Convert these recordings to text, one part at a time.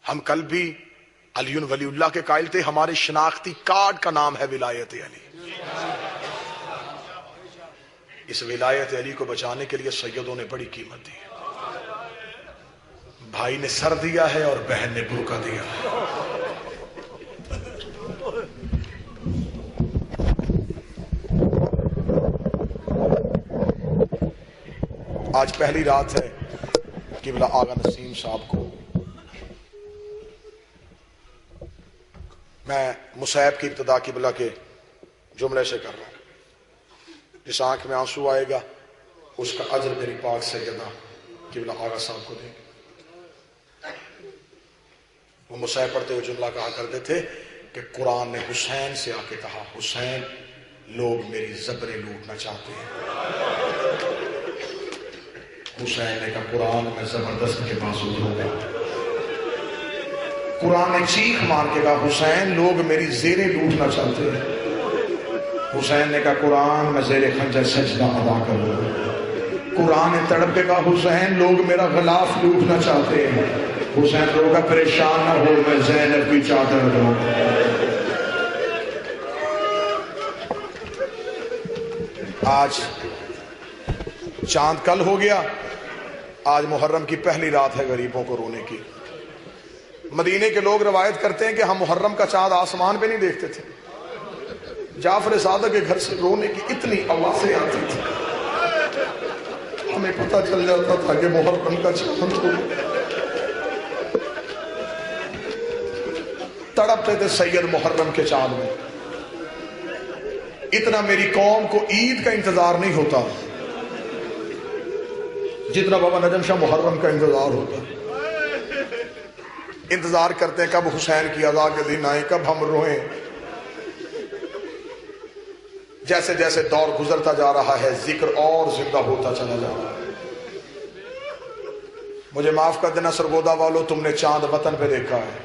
ہم کل بھی علی ولی اللہ کے قائل تھے، ہمارے شناختی کارڈ کا نام ہے ولایت علی۔ اس ولایت علی کو بچانے کے لیے سیدوں نے بڑی قیمت دی، بھائی نے سر دیا ہے اور بہن نے برقع دیا ہے۔ آج پہلی رات ہے قبلہ آغا نسیم صاحب کو میں مصیب کی ابتدا قبلہ کے جملے سے کر رہا ہوں۔ جس آنکھ میں آنسو آئے گا اس کا اجر میری پاک سیدہ قبلہ آغا صاحب کو دیں گے۔ وہ مصیب پڑھتے ہوئے جملہ کہا کرتے تھے کہ قرآن نے حسین سے آ کے کہا، حسین لوگ میری زبریں لوٹنا چاہتے ہیں۔ حسین نے کہا قرآن میں زبردست کے پاس اتروں گا۔ قرآن نے چیخ مار کے کہا حسین لوگ میری زیریں لوٹنا چاہتے ہیں۔ حسین نے کہا قرآن میں زیر خنجر سجدہ ادا کروں گا۔ قرآن نے تڑپ کے کہا حسین لوگ میرا غلاف لوٹنا چاہتے ہیں۔ حسین روگا پریشان نہ ہو میں زینب کی چادر دوں۔ آج چاند کل ہو گیا، آج محرم کی پہلی رات ہے غریبوں کو رونے کی۔ مدینے کے لوگ روایت کرتے ہیں کہ ہم محرم کا چاند آسمان پہ نہیں دیکھتے تھے، جعفر صادق کے گھر سے رونے کی اتنی آوازیں آتی تھی، ہمیں پتہ چل جاتا تھا کہ محرم کا چاند ہو۔ تڑپتے تھے سید محرم کے چاند میں۔ اتنا میری قوم کو عید کا انتظار نہیں ہوتا جتنا بابا نجم شاہ محرم کا انتظار ہوتا۔ انتظار کرتے ہیں کب حسین کی ادا کے دن آئے، کب ہم روئیں۔ جیسے جیسے دور گزرتا جا رہا ہے ذکر اور زندہ ہوتا چلا جا رہا ہے۔ مجھے معاف کر دینا سرگودا والو، تم نے چاند وطن پہ دیکھا ہے،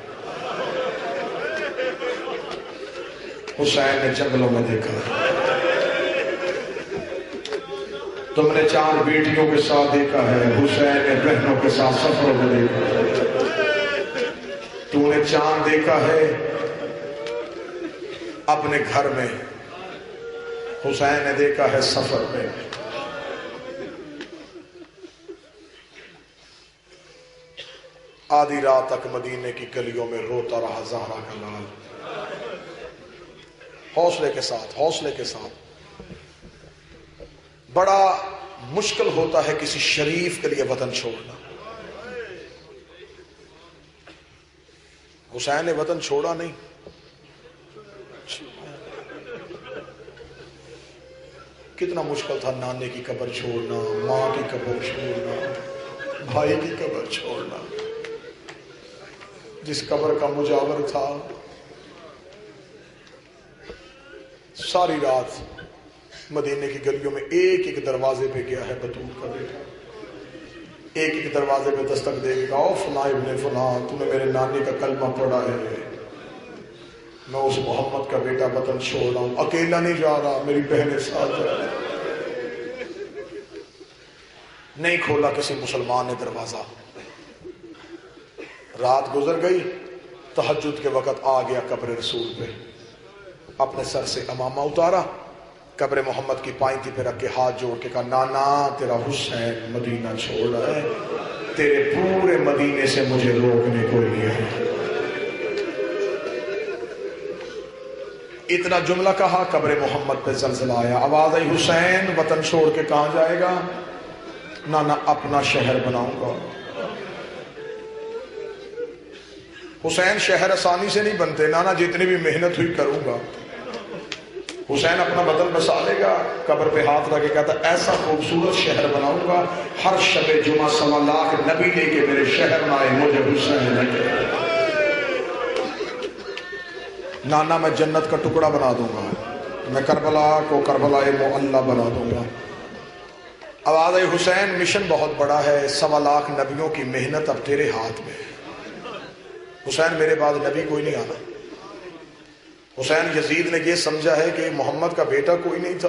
حسین نے جنگلوں میں دیکھا ہے۔ تم نے چاند بیٹیوں کے ساتھ دیکھا ہے، حسین نے بہنوں کے ساتھ سفروں میں دیکھا ہے۔ تو نے چاند دیکھا ہے اپنے گھر میں، حسین نے دیکھا ہے سفر میں۔ آدھی رات تک مدینے کی گلیوں میں روتا رہا زہرا کا لال، حوصلے کے ساتھ، حوصلے کے ساتھ۔ بڑا مشکل ہوتا ہے کسی شریف کے لیے وطن چھوڑنا۔ حسین نے وطن چھوڑا نہیں، کتنا مشکل تھا نانے کی قبر چھوڑنا، ماں کی قبر چھوڑنا، بھائی کی قبر چھوڑنا، جس قبر کا مجاور تھا۔ ساری رات مدینے کی گلیوں میں ایک ایک دروازے پہ گیا ہے بطول کا بیٹا، ایک ایک دروازے پہ دستک دے گا، او فلاں ابن فلاں تو نے میرے نانی کا کلمہ پڑھا ہے، میں اس محمد کا بیٹا وطن چھوڑ رہا ہوں، اکیلا نہیں جا رہا، میری بہنیں ساتھ جا رہی۔ نہیں کھولا کسی مسلمان نے دروازہ۔ رات گزر گئی، تہجد کے وقت آ گیا قبر رسول پہ، اپنے سر سے امامہ اتارا، قبر محمد کی پائنتی پہ رکھ کے ہاتھ جوڑ کے کہا نانا تیرا حسین مدینہ چھوڑ رہا ہے، تیرے پورے مدینے سے مجھے روکنے کو نہیں ہے۔ اتنا جملہ کہا، قبر محمد پہ زلزلہ آیا، آواز آئی حسین وطن چھوڑ کے کہاں جائے گا؟ نانا اپنا شہر بناؤں گا۔ حسین شہر آسانی سے نہیں بنتے، نانا جتنی بھی محنت ہوئی کروں گا۔ حسین اپنا وطن بسا لے گا، قبر پہ ہاتھ رکھ کے کہتا ایسا خوبصورت شہر بناؤں گا، ہر شب جمعہ 1.25 لاکھ نبی لے کے میرے شہر میں آئے، مجھے حسین لگے۔ نانا میں جنت کا ٹکڑا بنا دوں گا، میں کربلا کو کربلا معلی بنا دوں گا۔ آواز آئی حسین مشن بہت بڑا ہے، 1.25 لاکھ نبیوں کی محنت اب تیرے ہاتھ میں۔ حسین میرے بعد نبی کوئی نہیں آنا۔ حسین یزید نے یہ سمجھا ہے کہ محمد کا بیٹا کوئی نہیں تھا،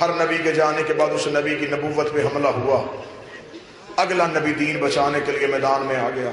ہر نبی کے جانے کے بعد اس نبی کی نبوت پہ حملہ ہوا، اگلا نبی دین بچانے کے لیے میدان میں آ گیا۔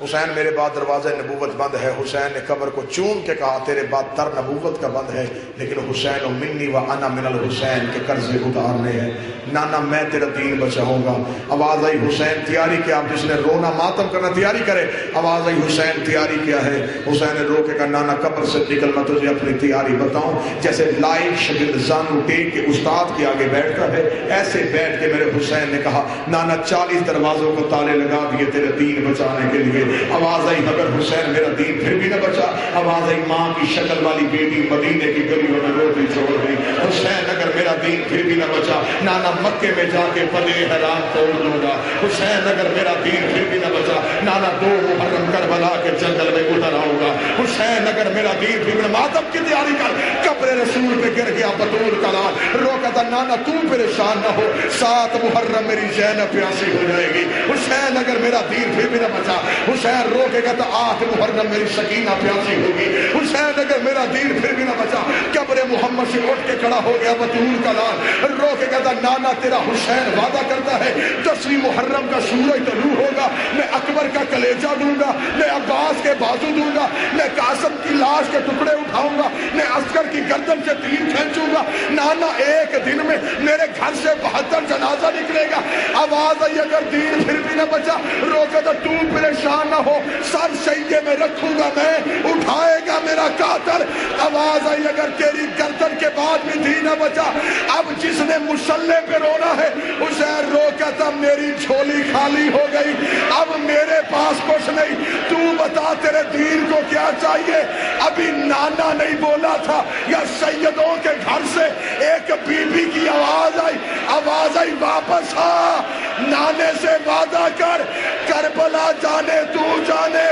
حسین میرے بعد دروازہ نبوت بند ہے. حسین نے قبر کو چوم کے کہا تیرے بعد در نبوت کا بند ہے, لیکن حسین و منی و انا من الحسین کے قرضے اتارنے ہیں. نانا میں تیرا دین بچاؤں گا. آواز آئی حسین تیاری کیا. آپ جس نے رونا ماتم کرنا تیاری کرے. آواز آئی حسین تیاری کیا ہے. حسین نے رو کے کہا نانا قبر سے نکل میں تجھے اپنی تیاری بتاؤں. جیسے لائق شگرد زانو ٹیک کے استاد کے آگے بیٹھتا ہے, ایسے بیٹھ کے میرے حسین نے کہا نانا 40 دروازوں کو تالے لگا دیے تیرے دین بچانے کے لیے. آواز آئی مگر حسین میرا دین پھر بھی نہ بچا. آواز آئی ماں کی شکل والی بیٹی مدینے کی گلیوں میں روتی چھوڑ گئی. حسین اگر میرا دین پھر بھی نہ بچا نانا مکے میں جا کے پدے حرام توڑ دوں گا. حسین اگر میرا دین پھر بھی نہ بچا نانا 2 محرم کربلا کے جنگل میں اتر آؤں گا. حسین اگر میرا دین پھر بھی ماتم کی تیاری کر. قبر رسول پہ گر گیا بطول کا لال, رو کہتا نانا تو پریشان نہ ہو, 7 محرم میری زینب پیاسی ہو جائے گی. حسین اگر میرا دین پھر بھی نہ بچا. حسین رو کے کہتا 8 محرم میری سکینہ پیاسی ہوگی. حسین اگر میرا دین پھر بھی نہ بچا. قبر محمد سے اٹھ کے کھڑا ہو گیا بطول کا لال, رو کے کہتا نانا تیرا حسین وعدہ کرتا ہے 10ویں محرم کا سورج طلوع ہوگا, میں اکبر کا کلیجہ دوں گا, میں عباس کے بازو دوں گا, میں قاسم کی لاش کے ٹکڑے اٹھاؤں گا, میں عسکر کی گردن سے تیر کھینچوں گا. نانا ایک دن میں میرے گھر سے 72 جنازہ نکلے گا. آواز آئی اگر دین پھر بھی نہ بچا. رو کہتا تو پریشان نہ ہو, سر سیے میں رکھوں گا میں, اٹھائے گا میرا قاتل. آواز آئی اگر تیری گردن کے بعد بھی دین نہ بچا. اب جس نے مسلح پہ رونا ہے حسین رو کہتا میری جھولی خالی ہو گئی, اب میرے پاس کچھ نہیں, تو بتا تیرے دین کو کیا چاہیے. ابھی نانا نہیں بولا تھا یا سیدوں کے گھر سے ایک بی بی کی آواز آئی. آواز آئی واپس آ, نانے سے وعدہ کر, کربلا جانے تو جانے,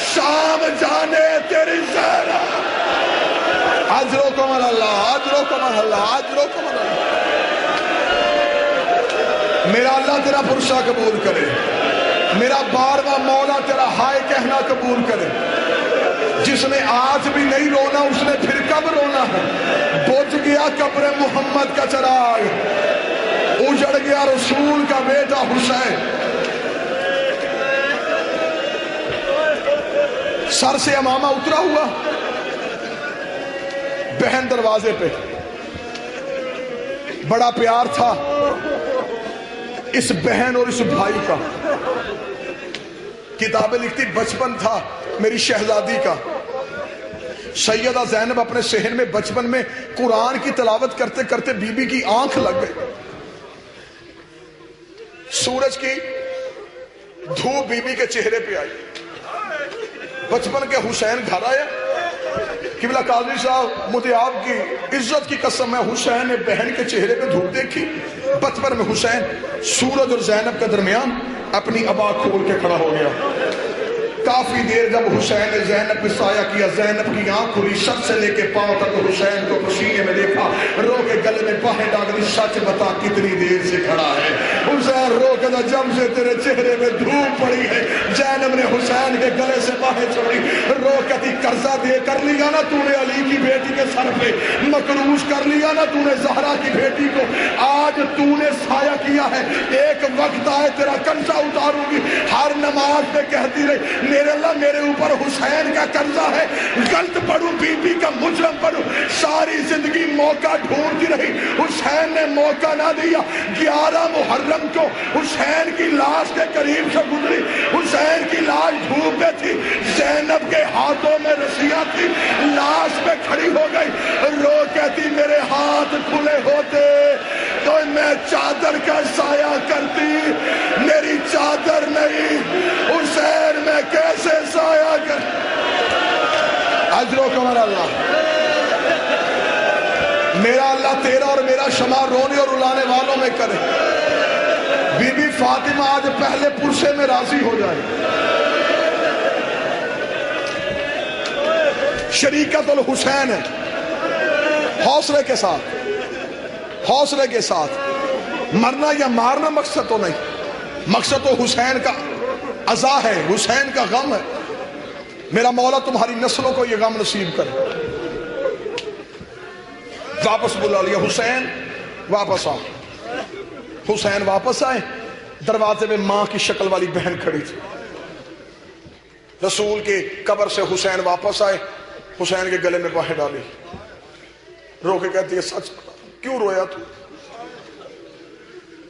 شام جانے تیری زینب. اجرکم اللہ, اجرکم اللہ, اجرکم اللہ. میرا اللہ تیرا پرسہ قبول کرے, میرا 12واں مولا تیرا ہائے کہنا قبول کرے. جس نے آج بھی نہیں رونا اس نے پھر کب رونا ہے. بجھ گیا قبر محمد کا چراغ, اجڑ گیا رسول کا بیٹا حسین. سر سے امامہ اترا ہوا, بہن دروازے پہ, بڑا پیار تھا اس بہن اور اس بھائی کا. کتابیں لکھتی بچپن تھا میری شہزادی کا. سیدہ زینب اپنے صحن میں بچپن میں قرآن کی تلاوت کرتے کرتے بی بی کی آنکھ لگ گئی. سورج کی دھوپ بی بی کے چہرے پہ آئی. بچپن کے حسین گھر آیا. قبلہ قاضی صاحب مجھے آپ کی عزت کی قسم ہے, حسین نے بہن کے چہرے پہ دھوپ دیکھی. بچپن میں حسین سورج اور زینب کے درمیان اپنی ابا کھول کے کھڑا ہو گیا. کافی دیر جب حسین نے زینب پہ سایہ کیا, زینب کی آنکھ کھلی, سر سے لے کے پاؤں تک حسین کو پسینے میں دیکھا, رو کے گلے میں باہیں ڈال دی, سچ بتا کتنی دیر سے کھڑا ہے. حسین رو کے جب سے تیرے چہرے میں دھوپ پڑی ہے. زینب نے حسین کے گلے سے باہیں چھوڑی, رو کہتی قرضہ دے کر لیا نا تو نے علی کی بیٹی کے سر پہ, مقروض کر لیا نا تو نے زہرا کی بیٹی کو, آج تو نے سایہ کیا ہے, ایک وقت آئے تیرا قرضہ اتاروں گی. ہر نماز میں کہتی رہی میرے اللہ میرے اوپر حسین کا قرضہ ہے, غلط پڑھوں بی بی کا مجرم پڑھوں. ساری زندگی موقع ڈھونڈتی رہی, حسین نے موقع نہ دیا. 11 محرم کو حسین کی لاش کے قریب سے گزری. حسین کی لاش دھوپ میں تھی, زینب کے ہاتھوں میں رسیاں تھی, لاش پہ کھڑی ہو گئی. رو کہتی میرے ہاتھ کھلے ہوتے تو میں چادر کا سایہ کرتی, میری چادر نہیں. حسین میں کیسے سایہ کر. اجرکم اللہ. میرا اللہ تیرا اور میرا شمار رونے اور رلانے والوں میں کرے. بی بی فاطمہ آج پہلے پرسے میں راضی ہو جائے. شریکت الحسین ہے, حوصلے کے ساتھ, حوصلے کے ساتھ. مرنا یا مارنا مقصد تو نہیں, مقصد تو حسین کا عزا ہے, حسین کا غم ہے. میرا مولا تمہاری نسلوں کو یہ غم نصیب کرے. واپس بلا لیا, حسین واپس آؤ. حسین واپس آئے, دروازے میں ماں کی شکل والی بہن کھڑی تھی. رسول کی قبر سے حسین واپس آئے، حسین کے گلے میں باہیں ڈالی، رو کے کہتی ہے سچ بتا کیوں رویا تو؟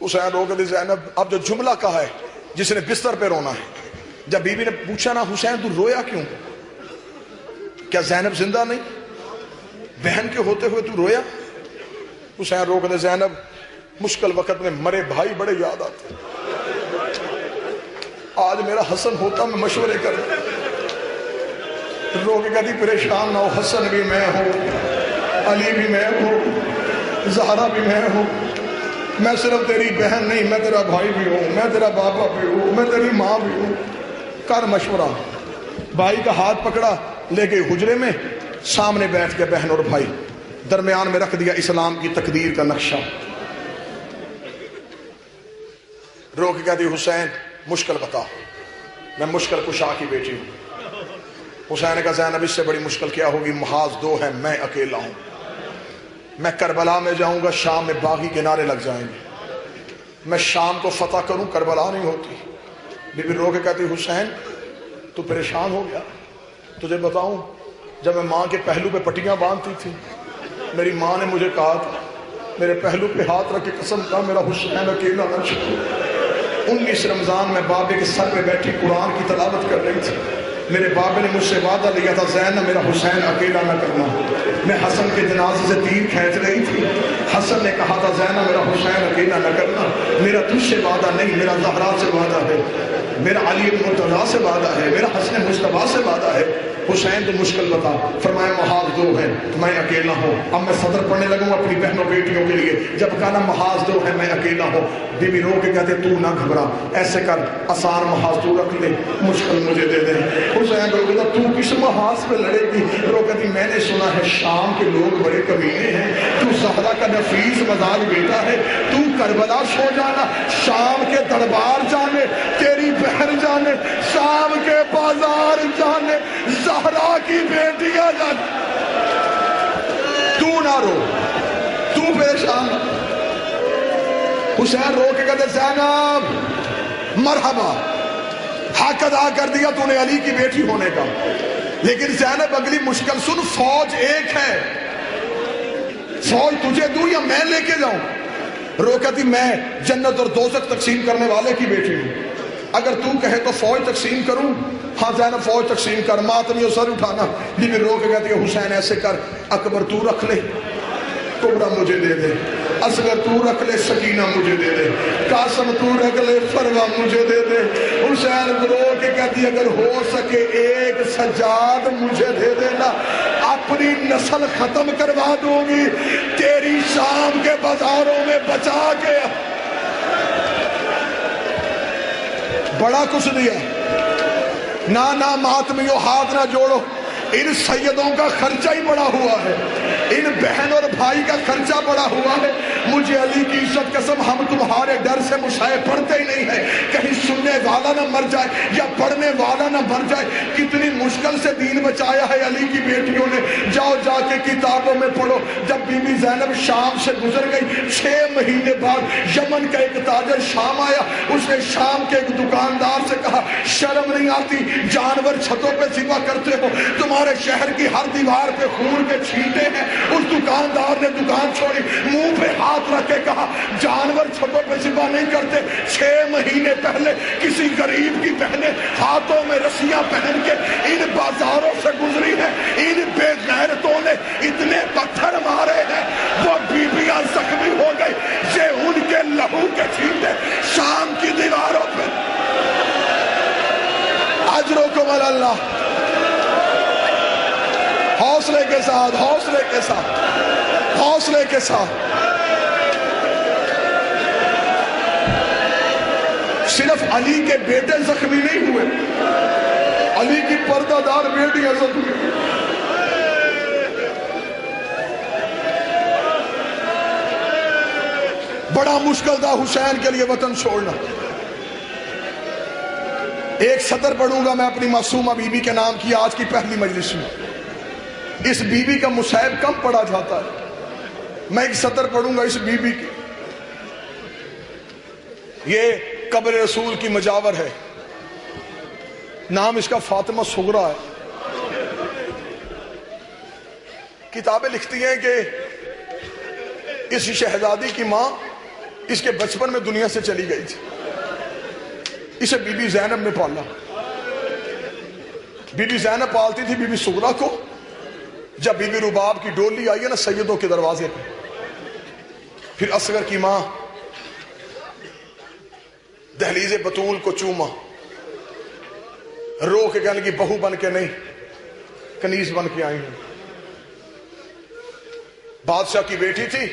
حسین رو کے زینب اب جو جملہ کہا ہے جس نے بستر پہ رونا ہے، جب بی بی نے پوچھا نا حسین تو رویا کیوں، کیا زینب زندہ نہیں، بہن کے ہوتے ہوئے تو رویا؟ حسین رو کے زینب مشکل وقت میں مرے بھائی بڑے یاد آتے، آج میرا حسن ہوتا میں مشورے کر رو کے کہتی پریشان نہ ہو، حسن بھی میں ہوں، علی بھی میں ہوں، زہرا بھی میں ہوں، میں صرف تیری بہن نہیں، میں تیرا بھائی بھی ہوں، میں تیرا بابا بھی ہوں، میں تیری ماں بھی ہوں، کر مشورہ۔ بھائی کا ہاتھ پکڑا، لے گئے حجرے میں، سامنے بیٹھ کے بہن اور بھائی، درمیان میں رکھ دیا اسلام کی تقدیر کا نقشہ۔ رو کے کہتی حسین مشکل بتا، میں مشکل کشا کی بیٹی ہوں۔ حسین نے کہا زینب اس سے بڑی مشکل کیا ہوگی، محاذ دو ہے، میں اکیلا ہوں، میں کربلا میں جاؤں گا، شام میں باغی کنارے لگ جائیں گے، میں شام کو فتح کروں، کربلا نہیں ہوتی۔ بی بی رو کے کہتی حسین تو پریشان ہو گیا، تجھے بتاؤں جب میں ماں کے پہلو پہ پٹیاں باندھتی تھی، میری ماں نے مجھے کہا تھا، میرے پہلو پہ ہاتھ رکھ کے قسم کہا میرا حسین اکیلا نہ چھوڑ۔ 19 رمضان میں بابے کے سر پہ بیٹھی قرآن کی تلاوت کر رہی تھی، میرے بابے نے مجھ سے وعدہ لیا تھا زینب میرا حسین اکیلا نہ کرنا۔ میں حسن کے جنازے سے تیر کھینچ رہی تھی، حسن نے کہا تھا زینب میرا حسین اکیلا نہ کرنا، میرا تجھ سے وعدہ نہیں، میرا زہرا سے وعدہ ہے، میرا علی بن مرتضیٰ سے وعدہ ہے، میرا حسن مصطفیٰ سے وعدہ ہے۔ حسین تو مشکل بتا، فرمایا محاذ دو ہے، میں اکیلا ہوں۔ اب میں صدر پڑھنے لگوں اپنی بہنوں بیٹیوں کے لیے، جب کہا نا محاذ دو ہے میں اکیلا ہوں، بی بی رو کے کہتے تو نہ گھبرا، ایسے کر آسان محاذ تو رکھ لے، مشکل مجھے دے دے۔ حسین رو کہتا تو کس محاذ پہ لڑے گی؟ رو کہتی میں نے سنا ہے شام کے لوگ بڑے کمینے ہیں، تو زہرا کا نفیس مزاج بیٹا ہے، تو کربلا سو جانا، شام کے دربار جانے، تیری بہن جانے، شام کے بازار جانے، زہرا کی بیٹیاں جانے، تو نہ رو، تو پریشان۔ حسین رو کے کہتے زینب مرحبا، حق ادا کر دیا تو نے علی کی بیٹی ہونے کا، لیکن زینب اگلی مشکل سن، فوج ایک ہے، فوج تجھے دوں یا میں لے کے جاؤں؟ رو کہتی میں جنت اور دوزخ تقسیم کرنے والے کی بیٹی ہوں، اگر تو کہے تو فوج تقسیم کروں؟ ہاں زینب فوج تقسیم کر، ماتمی سر اٹھانا۔ بی بی رو کے کہتی ہے حسین ایسے کر، اکبر تو رکھ لے، کبرا مجھے دے دے، اصغر تو رکھ لے، سکینہ مجھے دے دے، قاسم تو رکھ لے، فروہ مجھے دے دے۔ حسین رو کے کہتی اگر ہو سکے ایک سجاد مجھے دے دینا، اپنی نسل ختم کروا دوں گی، تیری شام کے بازاروں میں بچا کے۔ بڑا کچھ دیا، نہ ماتمیوں ہاتھ نہ جوڑو، ان سیدوں کا خرچہ ہی بڑا ہوا ہے، ان بہن اور بھائی کا خرچہ بڑا ہوا ہے۔ مجھے علی کی عزت قسم ہم تمہارے ڈر سے مشاہے پڑھتے ہی نہیں ہیں، کہیں سننے والا نہ مر جائے یا پڑھنے والا نہ مر جائے۔ کتنی مشکل سے دین بچایا ہے علی کی بیٹیوں نے، جاؤ جا کے کتابوں میں پڑھو۔ جب بی بی زینب شام سے گزر گئی، 6 مہینے بعد یمن کا ایک تاجر شام آیا، اس نے شام کے ایک دکاندار سے کہا شرم نہیں آتی، جانور چھتوں پہ ذبح کرتے ہو، تمہارے شہر کی ہر دیوار پہ خون کے چھینٹے ہیں۔ اس دکاندار نے دکان چھوڑی، منہ پہ ہاتھ رکھ کے کہا جانور چھتوں پہ ذبح نہیں کرتے، 6 مہینے پہلے کسی غریب کی بہنیں ہاتھوں میں رسیاں پہن کے ان بازاروں سے گزری ہیں، ان بے غیرتوں نے اتنے پتھر مارے ہیں، وہ بیویاں زخمی ہو گئی، یہ ان کے لہو کے چھینٹے شام کی دیواروں پہ۔ اجرکم اللہ، حوصلے کے ساتھ، حوصلے کے ساتھ، حوصلے کے ساتھ۔ صرف علی کے بیٹے زخمی نہیں ہوئے، علی کی پردہ دار بیٹیاں زخمی ہوئی۔ بڑا مشکل تھا حسین کے لیے وطن چھوڑنا۔ ایک سطر پڑھوں گا میں اپنی معصومہ بی بی کے نام کی آج کی پہلی مجلس میں، اس بی بی کا مصحف کم پڑھا جاتا ہے، میں ایک سطر پڑھوں گا اس بی بی کی۔ یہ قبر رسول کی مجاور ہے، نام اس کا فاطمہ صغرا ہے. کتابیں لکھتی ہیں کہ اس شہزادی کی ماں اس کے بچپن میں دنیا سے چلی گئی تھی. اسے بی بی زینب نے پالا. بی بی زینب پالتی تھی بی بی صغرا کو. جب بی بی رباب کی ڈولی آئی ہے نا سیدوں کے دروازے پہ، پھر اصغر کی ماں دہلیز بطول کو چوما، رو کے کہنے کی بہو بن کے نہیں کنیز بن کے آئی ہوں. بادشاہ کی بیٹی تھی،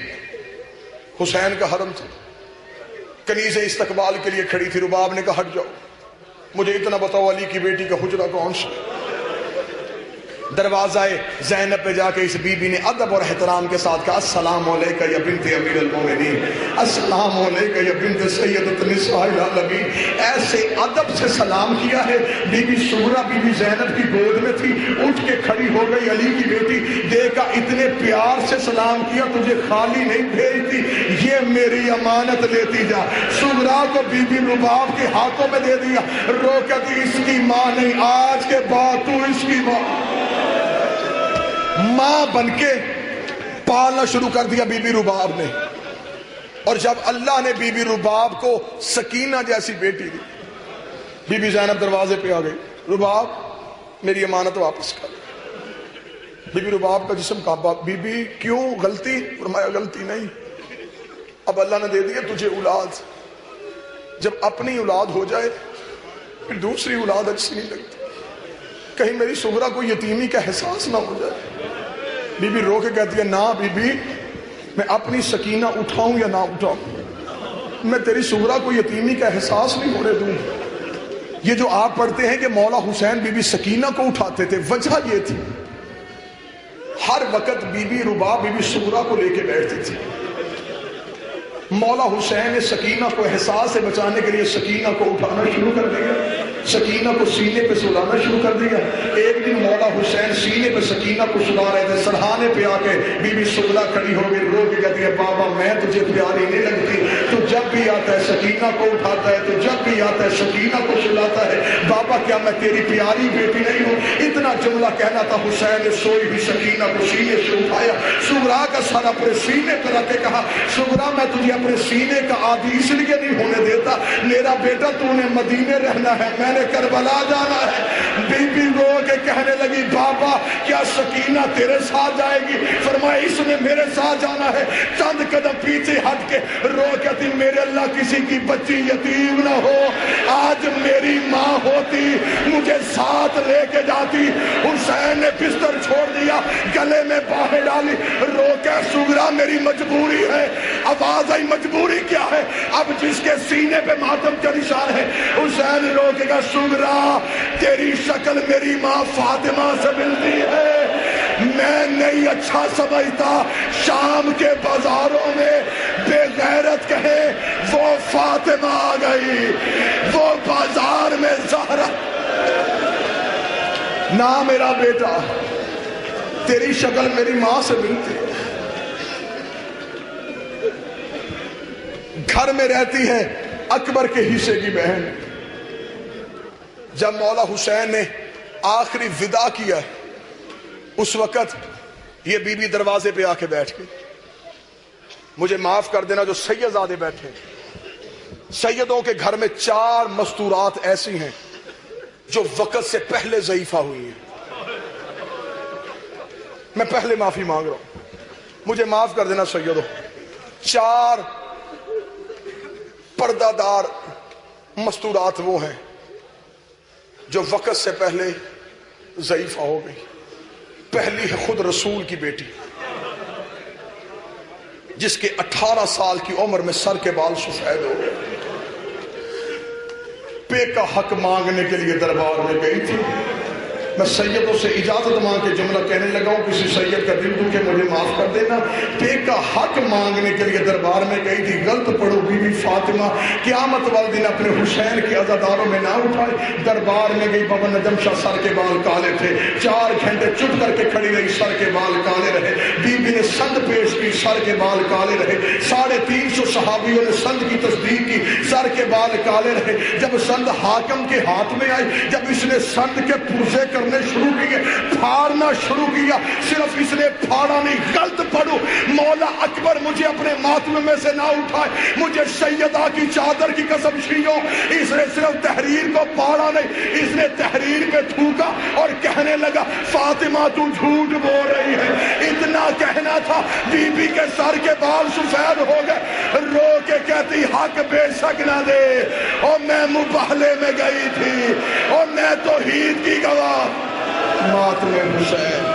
حسین کا حرم تھا، کنیز استقبال کے لیے کھڑی تھی. رباب نے کہا ہٹ جاؤ، مجھے اتنا بتاؤ علی کی بیٹی کا حجرہ کون سا؟ دروازہ زینب پہ جا کے اس بی بی نے ادب اور احترام کے ساتھ کہا السلام علیکہ یا بنت امیر المومنین، السلام علیکہ یا بنت سیدۃ النساء العالمین. ایسے ادب سے سلام کیا ہے. بی بی صغرا بی بی زینب کی گود میں تھی، اٹھ کے کھڑی ہو گئی. علی کی بیٹی دیکھا اتنے پیار سے سلام کیا، تجھے خالی نہیں بھیجتی، یہ میری امانت لیتی جا. صغرا کو بی بی رباب کے ہاتھوں میں دے دیا. رو کہتی اس کی ماں نہیں، آج کے بعد تو اس کی ماں بن کے پالنا شروع کر دیا بی بی رباب نے. اور جب اللہ نے بی بی رباب کو سکینہ جیسی بیٹی دی، بی بی زینب دروازے پہ آ گئی. رباب میری امانت واپس کر. بی بی رباب کا جسم کانپا. بی بی کیوں غلطی؟ فرمایا غلطی نہیں، اب اللہ نے دے دیا تجھے اولاد. جب اپنی اولاد ہو جائے پھر دوسری اولاد اچھی نہیں لگتی. کہیں میری صغرا کو یتیمی کا احساس نہ ہو جائے. بی بی رو کے کہتی ہے نا بی بی، میں اپنی سکینہ اٹھاؤں یا نہ اٹھاؤں، میں تیری صغرا کو یتیمی کا احساس نہیں ہونے دوں. یہ جو آپ پڑھتے ہیں کہ مولا حسین بی بی سکینہ کو اٹھاتے تھے، وجہ یہ تھی ہر وقت بی بی رباب بی بی صغرا کو لے کے بیٹھتی تھی. مولا حسین نے سکینہ کو احساس سے بچانے کے لیے سکینہ کو اٹھانا شروع کر دیا، سکینہ کو سینے پہ سلانا شروع کر دیا. ایک دن مولا حسین سینے پہ سکینہ کو سلا رہے تھے، سرہانے پہ آ کے بی بی صغرا کھڑی ہو گئی، رو کے کہتی ہے بابا میں تجھے پیاری نہیں لگتی، تو جب بھی آتا ہے سکینہ کو اٹھاتا ہے، تو جب بھی آتا ہے سکینہ کو سلاتا ہے، بابا کیا میں تیری پیاری بیٹی نہیں ہوں؟ اتنا جملہ کہنا تھا. حسین نے سوئی بھی سکینہ کو سینے سے اٹھایا، صغرا کا سر اپنے سینے پہ رکھ کے کہا صغرا میں تجھے اپنے سینے کا عادی اس لیے نہیں ہونے دیتا، میرا بیٹا تو نے مدینے رہنا ہے، میں نے کربلا جانا ہے. بی بی رو کے کہنے لگی بابا کیا سکینہ تیرے ساتھ جائے گی؟ فرمایا اس نے میرے ساتھ جانا ہے. چند قدم پیچھے ہٹ کے رو کہتی میرے اللہ کسی کی بچی یتیم نہ ہو، آج میری ماں ہوتی مجھے ساتھ لے کے جاتی. حسین نے بستر چھوڑ دیا، گلے میں باہیں ڈالی، رو کے صغرا میری مجبوری ہے. آواز آئی مجبوری کیا ہے؟ اب جس کے سینے پہ ماتم کا نشان ہے. حسین رو کے کہا صغرا تیری شکل میری ماں فاطمہ سے ملتی ہے، میں نہیں اچھا سمجھتا شام کے بازاروں میں بے غیرت کہے وہ فاطمہ آ گئی، وہ بازار میں زہرا. نہ میرا بیٹا تیری شکل میری ماں سے ملتی ہے. گھر میں رہتی ہے اکبر کے حصے کی بہن. جب مولا حسین نے آخری وداع کیا اس وقت یہ بی بی دروازے پہ آ کے بیٹھ گئی. مجھے معاف کر دینا جو سیدزادے بیٹھے، سیدوں کے گھر میں 4 مستورات ایسی ہیں جو وقت سے پہلے ضعیفہ ہوئی ہیں. میں پہلے معافی مانگ رہا ہوں، مجھے معاف کر دینا سیدوں. 4 پردہ دار مستورات وہ ہیں جو وقت سے پہلے ضعیفہ ہو گئی. پہلی ہے خود رسول کی بیٹی جس کے 18 سال کی عمر میں سر کے بال سفید ہو گئے. پے کا حق مانگنے کے لیے دربار میں گئی تھی، میں سیدوں سے اجازت مانگ کے جملہ کہنے لگا ہوں، کسی سید کا دل دکھے مجھے معاف کر دینا۔ بیٹے کا حق مانگنے کے لیے دربار میں گئی تھی، غلط پڑھو بی بی فاطمہ قیامت والے دن اپنے حسین کے عزاداروں میں نہ اٹھائے۔ دربار میں گئی، بابا نجم شاہ سر کے بال کالے تھے، 4 گھنٹے چپ کر کے کھڑی رہی، سر کے بال کالے رہے۔ بی بی نے سند پیش کی، سر کے بال کالے رہے۔ 350 صحابیوں نے سند کی تصدیق کی، سر کے بال کالے رہے۔ جب سند حاکم کے ہاتھ میں آئی، جب اس نے سند کے پرزے کرنے شروع کیے، پھاڑنا شروع کیا، صرف اس نے پھاڑا نہیں، غلط پڑھو مولا اکبر مجھے اپنے ماتم میں سے نہ اٹھائے، مجھے سیدہ کی چادر کی قسم چھینو۔ اس نے صرف تحریر کو پھاڑا نہیں، اس نے تحریر پہ تھوکا اور کہنے لگا فاطمہ تو جھوٹ بول رہی ہے۔ اتنا کہنا تھا، بی بی کے سر کے بال سفید ہو گئے، رو کے کہتی حق بے شک نہ دے، اور میں مباہلے میں گئی تھی اور میں توحید کی گواہ۔ ماتم حسین